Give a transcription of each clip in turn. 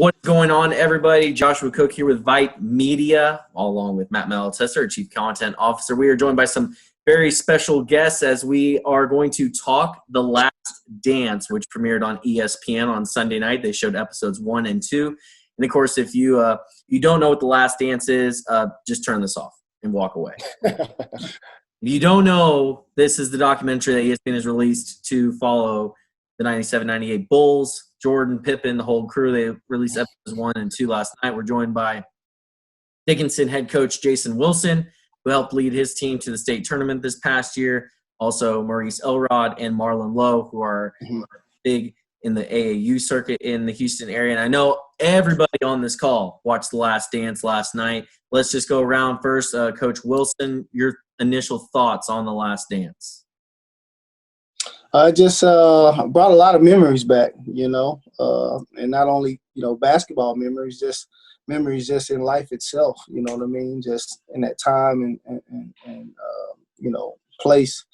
What's going on, everybody? Joshua Koch here with Vype Media, all along with Matt Malatesta, our Chief Content Officer. We are joined by some very special guests as we are going to talk The Last Dance, which premiered on ESPN on Sunday night. They showed episodes 1 and 2. And, of course, if you don't know what The Last Dance is, just turn this off and walk away. If you don't know, this is the documentary that ESPN has released to follow the 97-98 Bulls. Jordan, Pippen, the whole crew. They released episodes 1 and 2 last night. We're joined by Dickinson head coach Jason Wilson, who helped lead his team to the state tournament this past year. Also, Maurice Elrod and Marland Lowe, who are big in the AAU circuit in the Houston area. And I know everybody on this call watched The Last Dance last night. Let's just go around first. Coach Wilson, your initial thoughts on The Last Dance. Just brought a lot of memories back, and not only, basketball memories, just memories just in life itself, you know what I mean? Just in that time and place,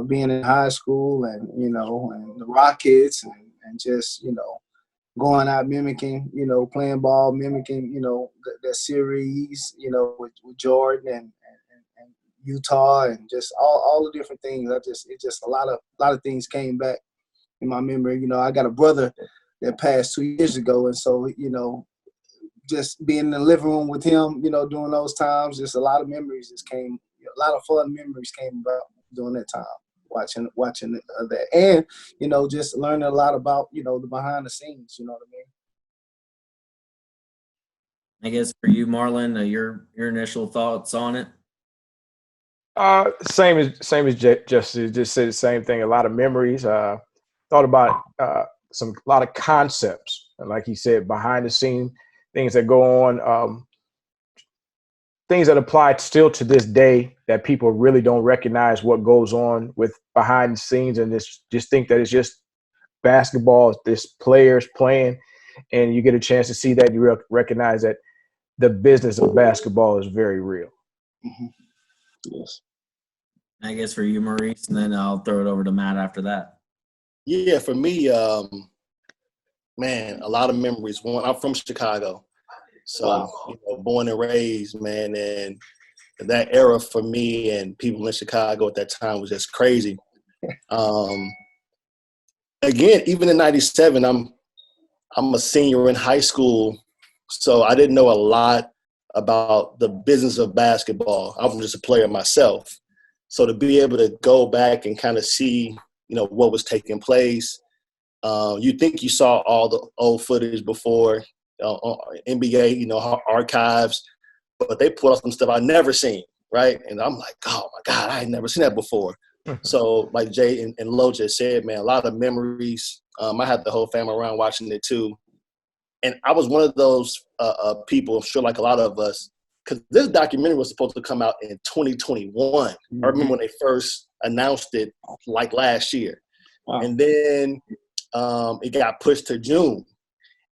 being in high school and the Rockets and just, going out mimicking, playing ball, mimicking, the series, with Jordan and Utah and just all the different things. It just a lot of things came back in my memory. I got a brother that passed 2 years ago, and so just being in the living room with him, during those times, just a lot of memories a lot of fun memories came about during that time, watching that, and just learning a lot about the behind the scenes. You know what I mean? I guess for you, Marlon, your initial thoughts on it. Same as Jesse just said the same thing. A lot of memories. Thought about a lot of concepts, and like he said, behind the scene things that go on, things that apply still to this day that people really don't recognize what goes on with behind the scenes, and just think that it's just basketball, this players playing, and you get a chance to see that, and you recognize that the business of basketball is very real. Mm-hmm. Yes. I guess for you, Maurice, and then I'll throw it over to Matt after that. Yeah, for me, man, a lot of memories. One, I'm from Chicago, so Wow. Born and raised, man, and that era for me and people in Chicago at that time was just crazy. Again, even in '97, I'm a senior in high school, so I didn't know a lot about the business of basketball. I'm just a player myself. So to be able to go back and kind of see, what was taking place, you think you saw all the old footage before, NBA, archives, but they put up some stuff I'd never seen, right? And I'm like, oh, my God, I had never seen that before. So like Jay and Lo just said, man, a lot of memories. I had the whole family around watching it too. And I was one of those people, I'm sure like a lot of us, because this documentary was supposed to come out in 2021. Mm-hmm. I remember when they first announced it, like last year. Wow. And then it got pushed to June.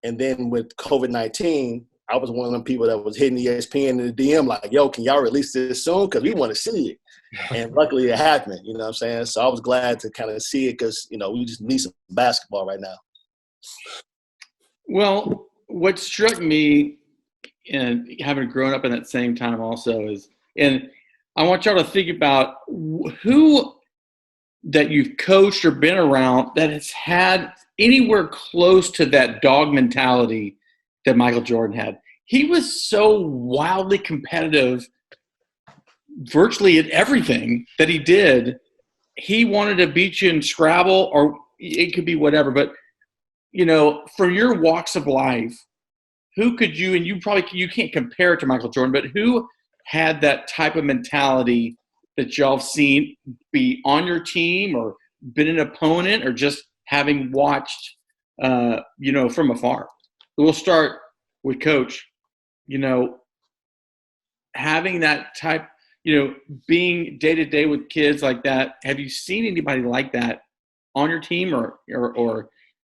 And then with COVID-19, I was one of them people that was hitting ESPN in the DM like, yo, can y'all release this soon? Because we want to see it. And luckily it happened, you know what I'm saying? So I was glad to kind of see it because, we just need some basketball right now. Well, what struck me, and having grown up in that same time also, is, and I want y'all to think about who that you've coached or been around that has had anywhere close to that dog mentality that Michael Jordan had. He was so wildly competitive virtually at everything that he did. He wanted to beat you in Scrabble, or it could be whatever, but from your walks of life, who could you, and you can't compare it to Michael Jordan, but who had that type of mentality that y'all have seen be on your team or been an opponent or just having watched, from afar? We'll start with Coach, having that type, being day to day with kids like that. Have you seen anybody like that on your team or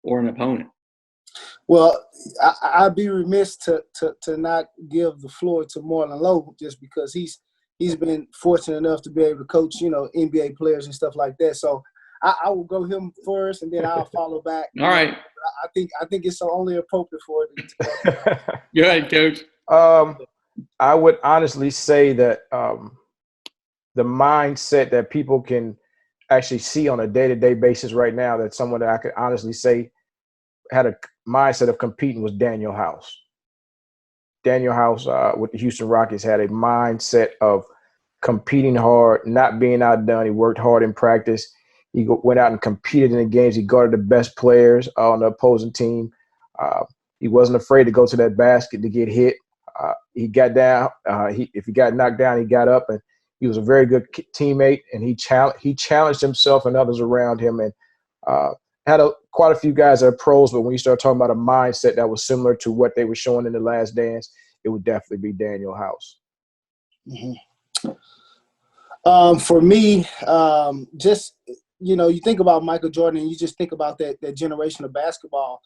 an opponent? Well, I'd be remiss to not give the floor to Marland Lowe just because he's been fortunate enough to be able to coach, NBA players and stuff like that. So I will go him first, and then I'll follow back. All right. I think it's only appropriate for it. Go ahead, Coach. I would honestly say that the mindset that people can actually see on a day-to-day basis right now, that someone that I could honestly say had a mindset of competing, was Daniel House. Daniel House with the Houston Rockets had a mindset of competing hard, not being outdone. He worked hard in practice. He went out and competed in the games. He guarded the best players on the opposing team. He wasn't afraid to go to that basket to get hit. He got down. If he got knocked down, he got up, and he was a very good teammate. And he challenged himself and others around him, and had quite a few guys that are pros. But when you start talking about a mindset that was similar to what they were showing in The Last Dance, it would definitely be Daniel House. Mm-hmm. For me, just, you think about Michael Jordan, and you just think about that generation of basketball.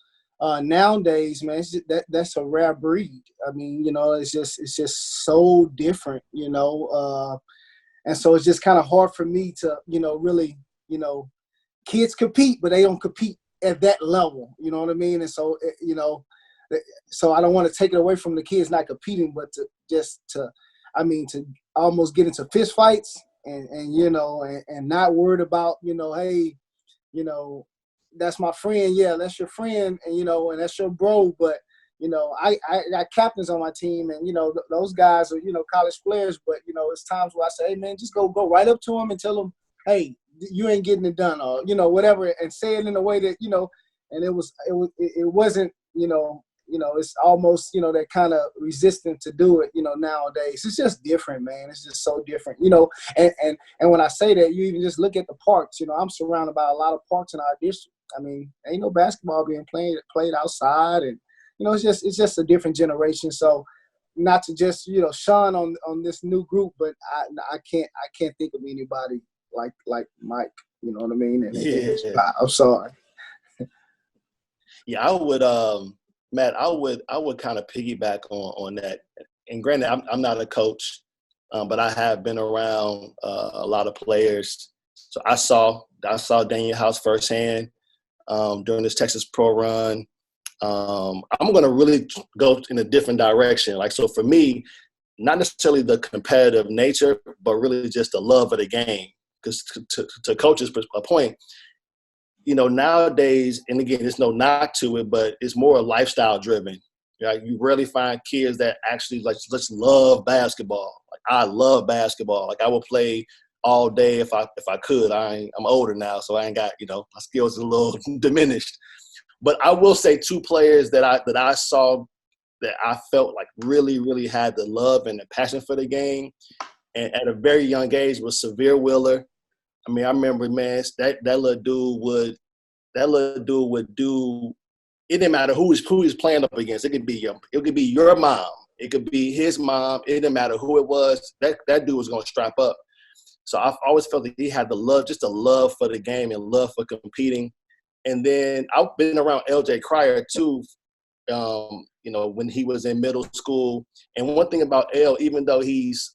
Nowadays, man, that's a rare breed. I mean, it's just so different, and so it's just kind of hard for me to, really, kids compete, but they don't compete at that level. You know what I mean? And so, so I don't want to take it away from the kids not competing, but to almost get into fist fights and not worried about, hey, that's my friend. Yeah, that's your friend. And that's your bro. But, I got captains on my team, and, those guys are, college players. But, it's times where I say, hey, man, just go right up to them and tell them, hey, you ain't getting it done, or, whatever, and say it in a way that, and it wasn't, it's almost, that kind of resistant to do it, nowadays. It's just different, man. It's just so different, and when I say that, you even just look at the parks. I'm surrounded by a lot of parks in our district. I mean, ain't no basketball being played outside, and, it's just a different generation. So not to just, shun on this new group, but I can't think of anybody like Mike, you know what I mean? And I'm sorry. Yeah, I would, Matt, I would kind of piggyback on that. And granted, I'm not a coach, but I have been around a lot of players. So I saw Daniel House firsthand during this Texas Pro run. I'm going to really go in a different direction. So for me, not necessarily the competitive nature, but really just the love of the game. Because to Coach's point, nowadays, and again, there's no knock to it, but it's more lifestyle driven. You rarely find kids that actually just love basketball. I love basketball. I would play all day if I could. I'm older now, so I ain't got, my skills are a little diminished. But I will say two players that I saw that I felt really, really had the love and the passion for the game, and at a very young age, was Severe Wheeler. I mean, I remember, man, that little dude would do. It didn't matter who he's playing up against. It could be your mom. It could be his mom. It didn't matter who it was. That dude was going to strap up. So I've always felt that he had the love, just a love for the game and love for competing. And then I've been around LJ Cryer too. When he was in middle school. And one thing about L, even though he's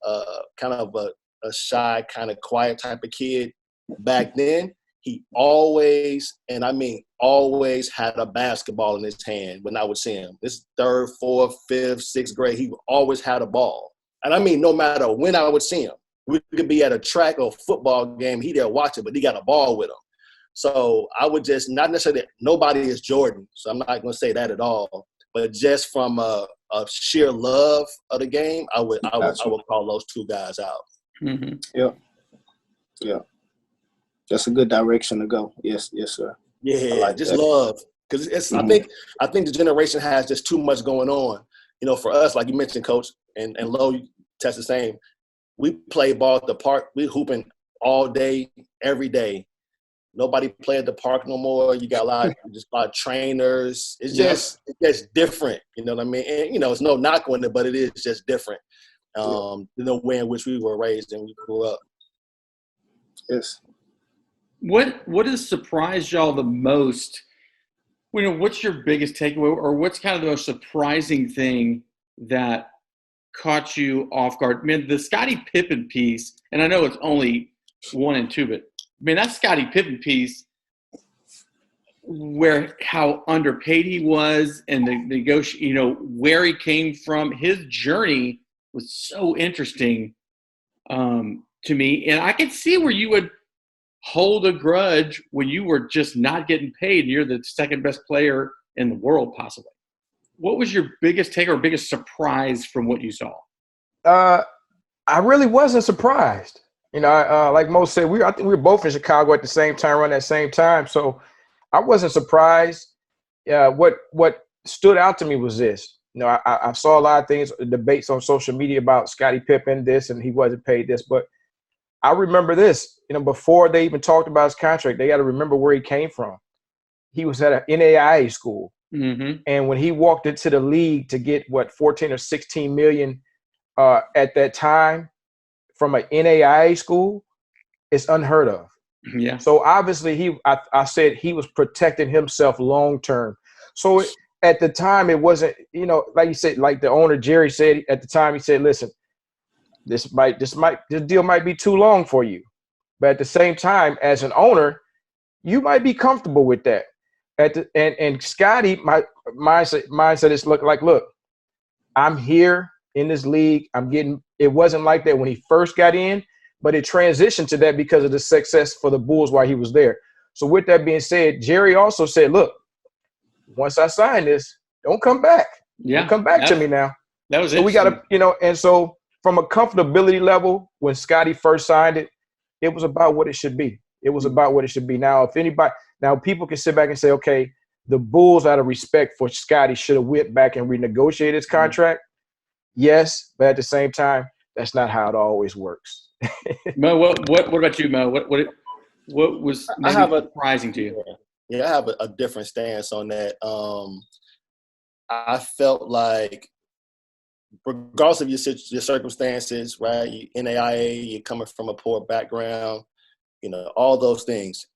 kind of a shy, kind of quiet type of kid, back then, he always, and I mean always, had a basketball in his hand when I would see him. This 3rd, 4th, 5th, 6th grade, he always had a ball. And I mean, no matter when I would see him, we could be at a track or football game, he there watching, but he got a ball with him. So I would just, not necessarily that nobody is Jordan, so I'm not going to say that at all, but just from a sheer love of the game, I would call those two guys out. Mm-hmm. Yeah. That's a good direction to go. Yes, sir. Yeah, just that. Love, because it's. Mm-hmm. I think the generation has just too much going on. For us, like you mentioned, Coach, and Lowe, you test the same. We play ball at the park. We hooping all day, every day. Nobody play at the park no more. You got a lot of trainers. It's just different. You know what I mean? And it's no knock on it, but it is just different. The way in which we were raised and we grew up. Yes. What has surprised y'all the most? What's your biggest takeaway, or what's kind of the most surprising thing that caught you off guard? Man, the Scottie Pippen piece, and I know it's only 1 and 2, but man, that Scottie Pippen piece how underpaid he was and where he came from. His journey was so interesting to me, and I could see where you would hold a grudge when you were just not getting paid and you're the second best player in the world, possibly. What was your biggest take or biggest surprise from what you saw? I really wasn't surprised. Like Mo said, I think we were both in Chicago at the same time, around that same time. So I wasn't surprised. What stood out to me was this. I saw a lot of things, debates on social media about Scottie Pippen this and he wasn't paid this. But I remember this, before they even talked about his contract, they got to remember where he came from. He was at an NAIA school. Mm-hmm. And when he walked into the league to get 14 or 16 million at that time from an NAIA school, it's unheard of. Yeah. So obviously I said he was protecting himself long term. So at the time it wasn't, like you said, like the owner Jerry said at the time, he said, listen, this deal might be too long for you. But at the same time, as an owner, you might be comfortable with that. And Scottie, my mindset is look, I'm here in this league. It wasn't like that when he first got in, but it transitioned to that because of the success for the Bulls while he was there. So with that being said, Jerry also said, look, once I sign this, don't come back. Yeah. Don't come back to me now. That was so we got to, and so from a comfortability level, when Scottie first signed it, it was about what it should be. It was about what it should be. Now, people can sit back and say, okay, the Bulls, out of respect for Scottie, should have went back and renegotiated his contract. Yes, but at the same time, that's not how it always works. Mo, what about you, Mo? What was surprising to you? Yeah, I have a different stance on that. I felt like, regardless of your circumstances, right? You NAIA, you're coming from a poor background, all those things.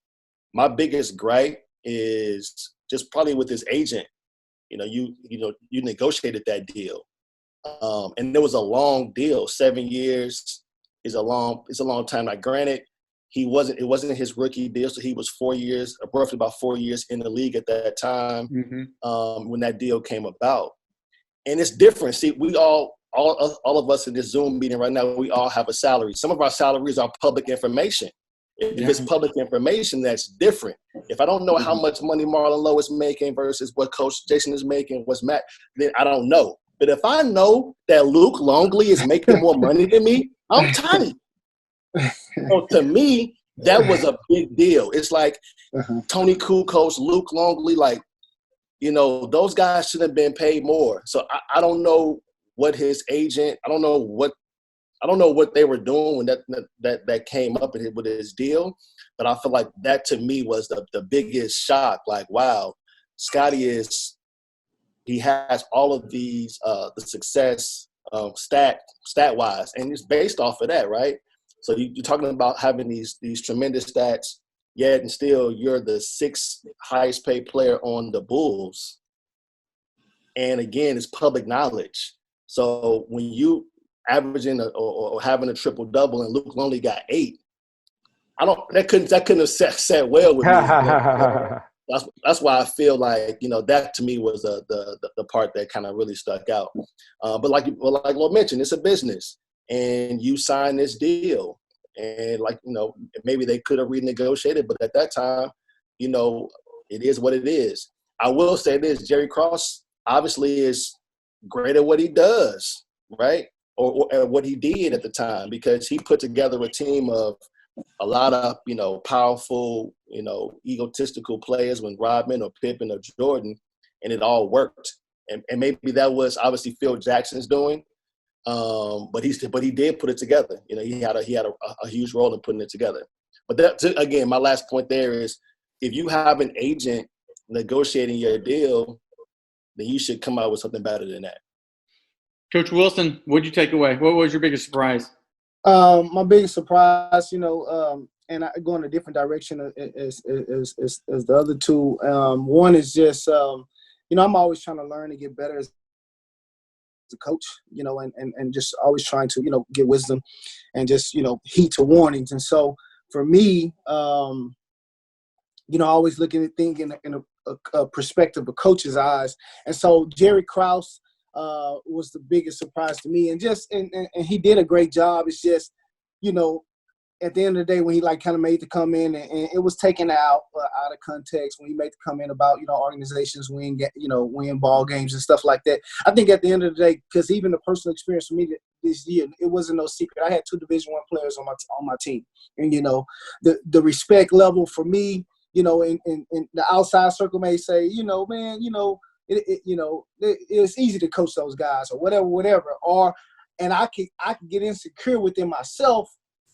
My biggest gripe is just probably with his agent. You negotiated that deal, and it was a long deal. 7 years is a long time. Now, granted, it wasn't his rookie deal, so he was 4 years, roughly about 4 years in the league at that time. Mm-hmm. When that deal came about. And it's different. See, we all of us in this Zoom meeting right now, we all have a salary. Some of our salaries are public information. If it's public information, that's different. If I don't know how much money Marland Lowe is making versus what Coach Jason is making, what's Matt, then I don't know. But if I know that Luke Longley is making more money than me, I'm tight. So to me, that was a big deal. It's like Tony Kukoc, Luke Longley, those guys should have been paid more. So I don't know what his agent, I don't know what they were doing when that came up with his deal. But I feel like that to me was the biggest shock. Like, wow, Scottie he has all of these the success stat wise, and it's based off of that, right? So you're talking about having these tremendous stats, yet and still you're the sixth highest paid player on the Bulls. And again, it's public knowledge. So when you averaging or having a triple double and Luke Longley got 8, that couldn't have sat well with me. That's why I feel like that to me was the part that kind of really stuck out. But like Lo mentioned, it's a business, and you sign this deal, and maybe they could have renegotiated, but at that time, it is what it is. I will say this: Jerry Cross obviously is great at what he does, right? Or what he did at the time, because he put together a team of a lot of, powerful, egotistical players when Rodman or Pippen or Jordan, and it all worked. And maybe that was obviously Phil Jackson's doing, but he did put it together. He had a huge role in putting it together. But that, again, my last point there is, if you have an agent negotiating your deal, then you should come out with something better than that. Coach Wilson, what did you take away? What was your biggest surprise? My biggest surprise, and I go in a different direction as the other two. One is just, I'm always trying to learn and get better as a coach, and just always trying to, get wisdom and just, heed to warnings. And so for me, always looking at things in a perspective of coach's eyes. And so Jerry Krause was the biggest surprise to me. And he did a great job. It's just, at the end of the day, when he kind of made the comment, and it was taken out of context when he made the comment about organizations win ball games and stuff like that. I think at the end of the day, because even the personal experience for me this year, it wasn't no secret. I had 2 Division I players on my team, and the respect level for me, in the outside circle may say, man, it's easy to coach those guys or whatever, and I could get insecure within myself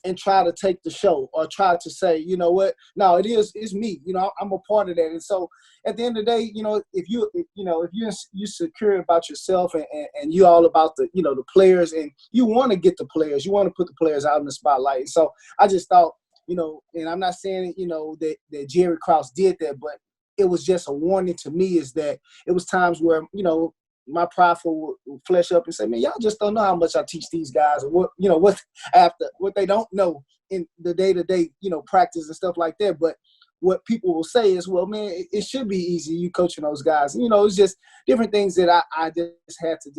and try to take the show or try to say, no, it's me. I'm a part of that. And so at the end of the day, if you're secure about yourself and you're all about the players, and you want to get the players, you want to put the players out in the spotlight. And so I just thought, and I'm not saying, that Jerry Krause did that, but it was just a warning to me, is that it was times where, my prideful would flesh up and say, man, y'all just don't know how much I teach these guys, or what they don't know in the day-to-day, practice and stuff like that. But what people will say is, well, man, it should be easy, you coaching those guys. It's just different things that I just had to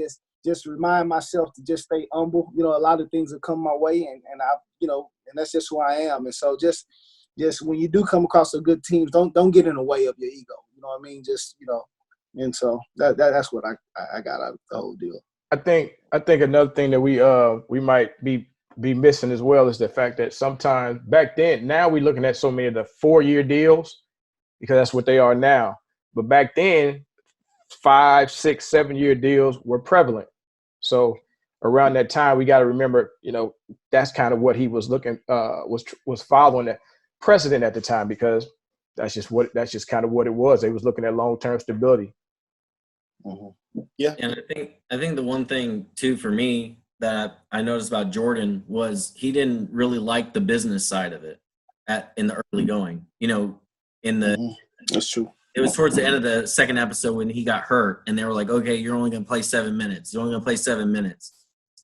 just remind myself to just stay humble. A lot of things that come my way, and I, and that's just who I am. And so just when you do come across a good team, don't get in the way of your ego. You know what I mean? And so that's what I got out of the whole deal. I think another thing that we might be missing as well is the fact that sometimes back then, now we're looking at so many of the 4-year deals because that's what they are now. But back then, 5, 6, 7-year deals were prevalent. So around that time, we got to remember, that's kind of what he was looking was following that precedent at the time, because that's just kind of what it was. They was looking at long-term stability. Mm-hmm. Yeah. And I think the one thing too for me that I noticed about Jordan was he didn't really like the business side of it in the early going. That's true. It was towards the end of the second episode when he got hurt, and they were like, "Okay, you're only going to play 7 minutes. You're only going to play 7 minutes."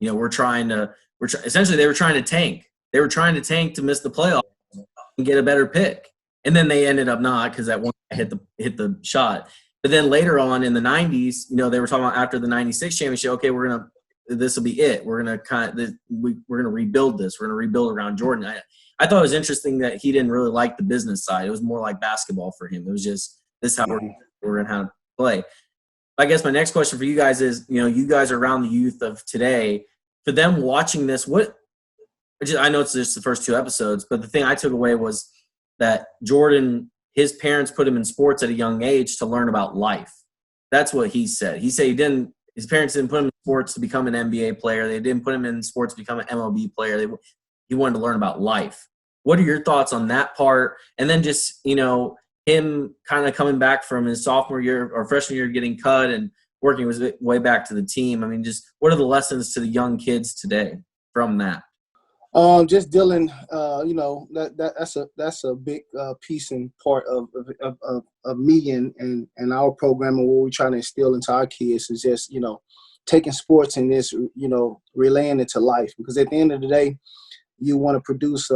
Essentially they were trying to tank. They were trying to tank to miss the playoffs and get a better pick. And then they ended up not, because that one hit the shot. But then later on in the 90s, they were talking about after the 96 championship, okay, this will be it. We're going to rebuild this. We're going to rebuild around Jordan. I thought it was interesting that he didn't really like the business side. It was more like basketball for him. It was just, this is how we're going to have to play. I guess my next question for you guys is, you guys are around the youth of today. For them watching this, I know it's just the first 2 episodes, but the thing I took away was that Jordan, his parents put him in sports at a young age to learn about life. That's what he said. He said his parents didn't put him in sports to become an NBA player. They didn't put him in sports to become an MLB player. He wanted to learn about life. What are your thoughts on that part? And then just, him kind of coming back from his sophomore year or freshman year, getting cut and working his way back to the team. I mean, just what are the lessons to the young kids today from that? Just dealing, that's a big piece and part of me and our program, and what we're trying to instill into our kids is just, taking sports and just, relaying it to life. Because at the end of the day, you want to produce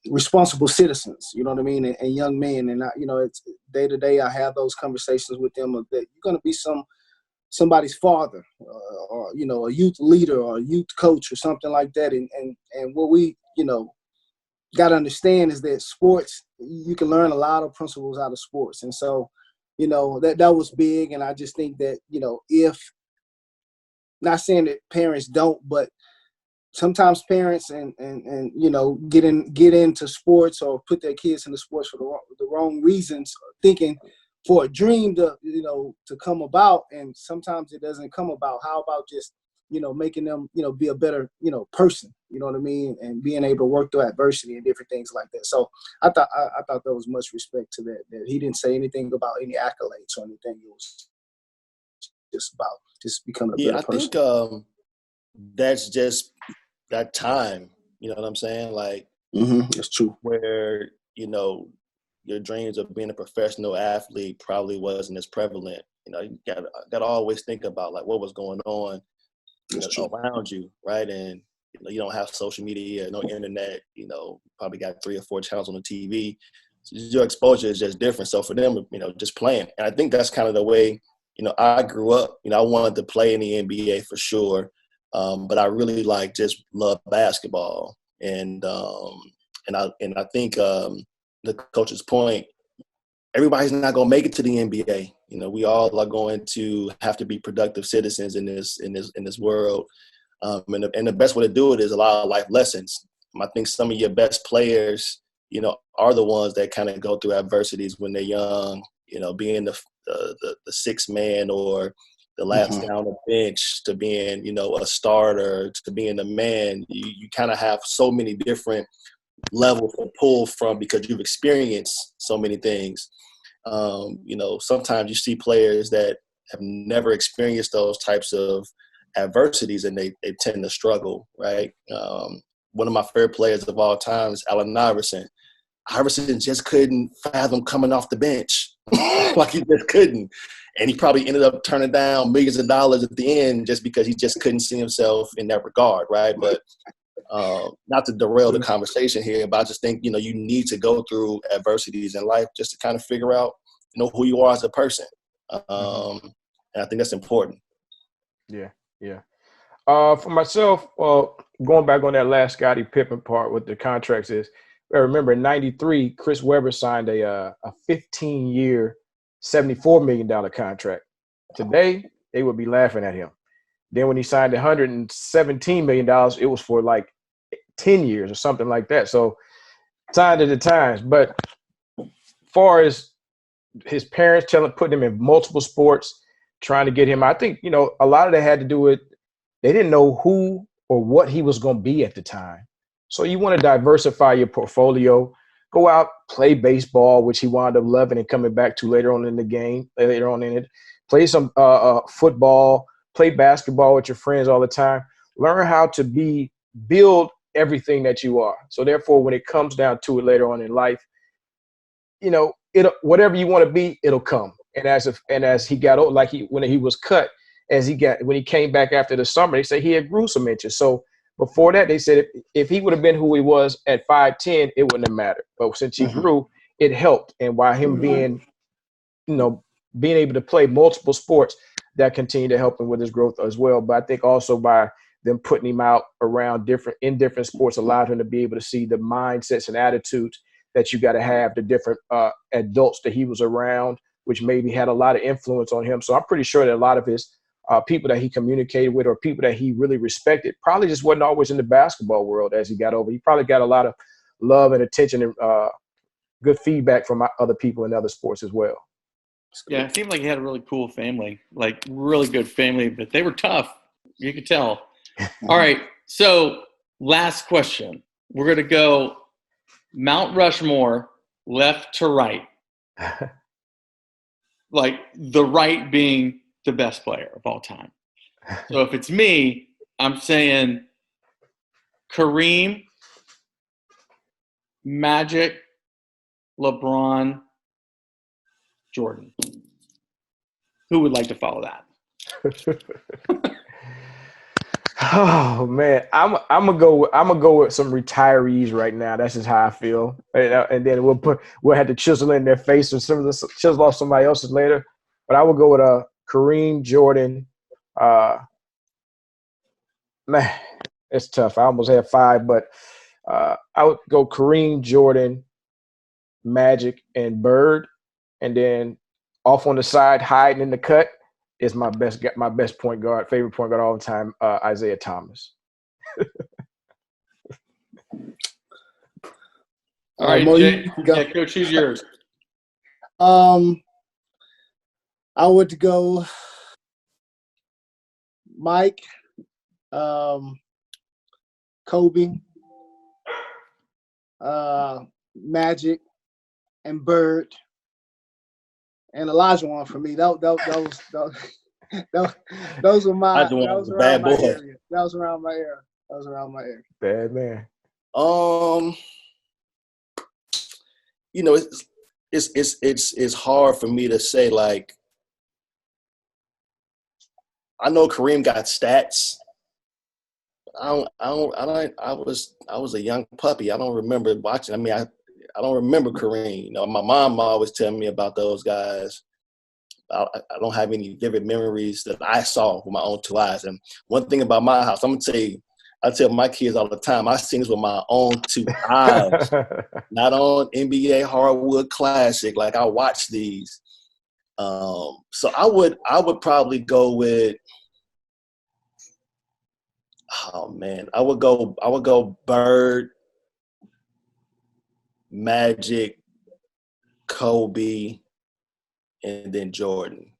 responsible citizens, you know what I mean, and young men. And it's day to day, I have those conversations with them that you're going to be somebody's father, or a youth leader or a youth coach or something like that. And what we got to understand is that sports, you can learn a lot of principles out of sports. And so that was big. And I just think that if, not saying that parents don't, but sometimes parents and get into sports or put their kids into sports for the wrong reasons, thinking for a dream to come about, and sometimes it doesn't come about. How about just making them be a better person, you know what I mean, and being able to work through adversity and different things like that. So I thought there was much respect to that he didn't say anything about any accolades or anything. It was just about becoming a better person. I think that's just that time, you know what I'm saying, like that's true, where your dreams of being a professional athlete probably wasn't as prevalent. You got to always think about like what was going on around you, right? And you don't have social media, no internet. Probably got 3 or 4 channels on the TV. your exposure is just different. So for them, just playing. And I think that's kind of the way, I grew up. I wanted to play in the NBA for sure. But I really just love basketball. And I think the coach's point, everybody's not going to make it to the NBA. We all are going to have to be productive citizens in this world. And the best way to do it is a lot of life lessons. I think some of your best players, are the ones that kind of go through adversities when they're young, being the sixth man or the last down the bench to being, a starter to being a man. You kind of have so many different levels to pull from because you've experienced so many things. Sometimes you see players that have never experienced those types of adversities and they tend to struggle, right? One of my favorite players of all time is Allen Iverson. Iverson just couldn't fathom coming off the bench. He just couldn't. And he probably ended up turning down millions of dollars at the end just because he just couldn't see himself in that regard, right? But not to derail the conversation here, but I just think, you need to go through adversities in life just to kind of figure out, who you are as a person. And I think that's important. Yeah. For myself, going back on that last Scottie Pippen part with the contracts is, I remember in '93, Chris Webber signed a 15-year, $74 million contract. Today, they would be laughing at him. Then when he signed $117 million, it was for 10 years or something like that. So time at the times. But far as his parents putting him in multiple sports, trying to get him, I think, a lot of that had to do with they didn't know who or what he was going to be at the time. So you want to diversify your portfolio, go out, play baseball, which he wound up loving and coming back to later on in the game, later on in it, play some football, play basketball with your friends all the time, learn how to build everything that you are. So therefore, when it comes down to it later on in life, whatever you want to be, it'll come. And as he got old, when he was cut, when he came back after the summer, they say he had grew some inches. So before that, they said if he would have been who he was at 5'10", it wouldn't have mattered. But since he grew, it helped. And while him being able to play multiple sports, that continued to help him with his growth as well. But I think also by them putting him out around different sports allowed him to be able to see the mindsets and attitudes that you got to have, the different adults that he was around, which maybe had a lot of influence on him. So I'm pretty sure that a lot of his people that he communicated with or people that he really respected probably just wasn't always in the basketball world as he got over. He probably got a lot of love and attention and good feedback from other people in other sports as well. Yeah, it seemed like he had a really cool family, really good family, but they were tough. You could tell. All right, so last question. We're going to go Mount Rushmore, left to right. The right being the best player of all time. So if it's me, I'm saying Kareem, Magic, LeBron, Jordan. Who would like to follow that? Oh man, I'm gonna go with some retirees right now. That's just how I feel, and then we'll have to chisel in their face or chisel off somebody else's later. But I would go with Kareem, Jordan. Man, it's tough. I almost had 5, but I would go Kareem, Jordan, Magic, and Bird, and then off on the side, hiding in the cut, is my best point guard, favorite point guard all the time, Isaiah Thomas. All right, Jay, Coach, who's yours? I would go Mike, Kobe, Magic, and Bird, and Elijah one for me. Those were my. That was around my area. That was around my area. Bad man. It's hard for me to say. I know Kareem got stats. I was a young puppy. I don't remember watching. I mean, I don't remember Kareem. You know, my mom always tell me about those guys. I don't have any vivid memories that I saw with my own 2 eyes. And one thing about my house, I'm gonna tell you, I tell my kids all the time, I seen this with my own 2 eyes, not on NBA Hardwood Classic. Like, I watch these. So I would probably go with, oh man, I would go Bird, Magic, Kobe, and then Jordan.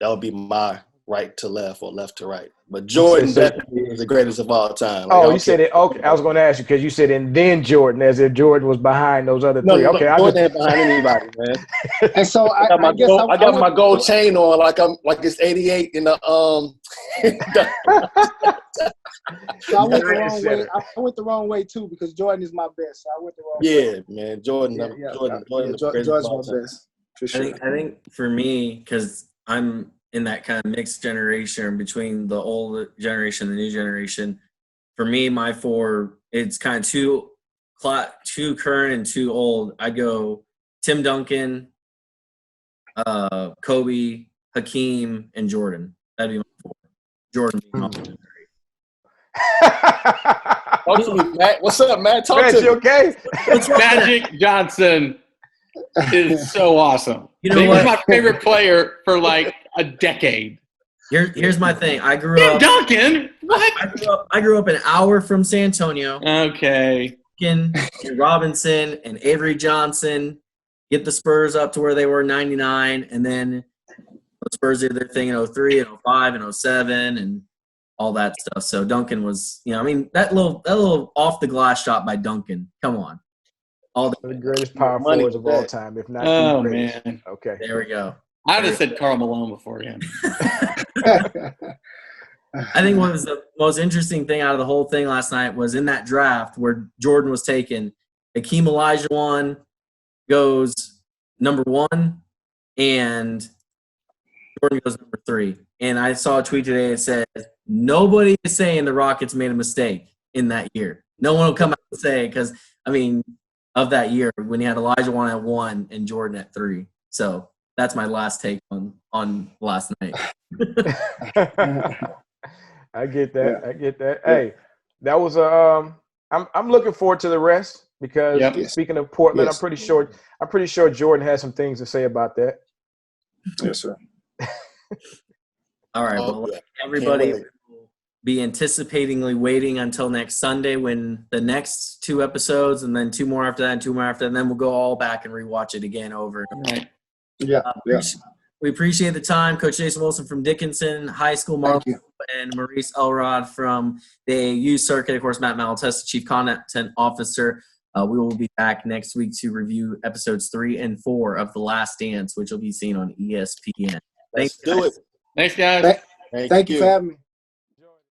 That would be my right to left or left to right. But Jordan definitely is the greatest of all time. Like, you said it. Okay, I was going to ask you because you said and then Jordan, as if Jordan was behind those other 3. Okay, Jordan ain't behind anybody, man. And so I got my would, gold chain on like it's 88 in the So I went the wrong way. I went the wrong way too because Jordan is my best. So I went the wrong way. Yeah, man, Jordan. Jordan's my best for sure. I think for me, because I'm in that kind of mixed generation between the old generation and the new generation. For me, my 4, it's kind of too current and too old. I go Tim Duncan, Kobe, Hakeem, and Jordan. That'd be my 4. Jordan being my 3. Talk to me, Matt. What's up, Matt? Talk Matt, to me. you okay? Magic Johnson is so awesome. You know He what? was my favorite player for like a decade. Here's my thing. I grew Tim up. Duncan? What? I grew up an hour from San Antonio. Okay. And Robinson and Avery Johnson get the Spurs up to where they were in 99, and then the Spurs did their thing in 03 and 05 and 07 and all that stuff. So Duncan was, that little off the glass shot by Duncan. Come on. All the greatest power forwards of all time, if not oh, the greatest. Man. Okay. There we go. I would have said Karl Malone before him. I think what was the most interesting thing out of the whole thing last night was in that draft where Jordan was taken, Hakeem Olajuwon goes number 1 and Jordan goes number 3. And I saw a tweet today that said, nobody is saying the Rockets made a mistake in that year. No one will come out and say, because, of that year when you had Olajuwon at 1 and Jordan at 3. So that's my last take on last night. I get that. Yeah. I get that. Yeah. Hey, that was I'm looking forward to the rest because speaking of Portland, I'm pretty sure Jordan has some things to say about that. Yes, sir. All right. Well, everybody will be anticipatingly waiting until next Sunday when the next 2 episodes and then 2 more after that and 2 more after that, and then we'll go all back and rewatch it again over. Right. Yeah. We appreciate the time. Coach Jason Wilson from Dickinson High School, Marland Lowe, and Maurice Elrod from the AAU circuit. Of course, Matt Malatesta, Chief Content Officer. We will be back next week to review episodes 3 and 4 of The Last Dance, which will be seen on ESPN. Let's do it. Thanks, guys. Thank you for having me.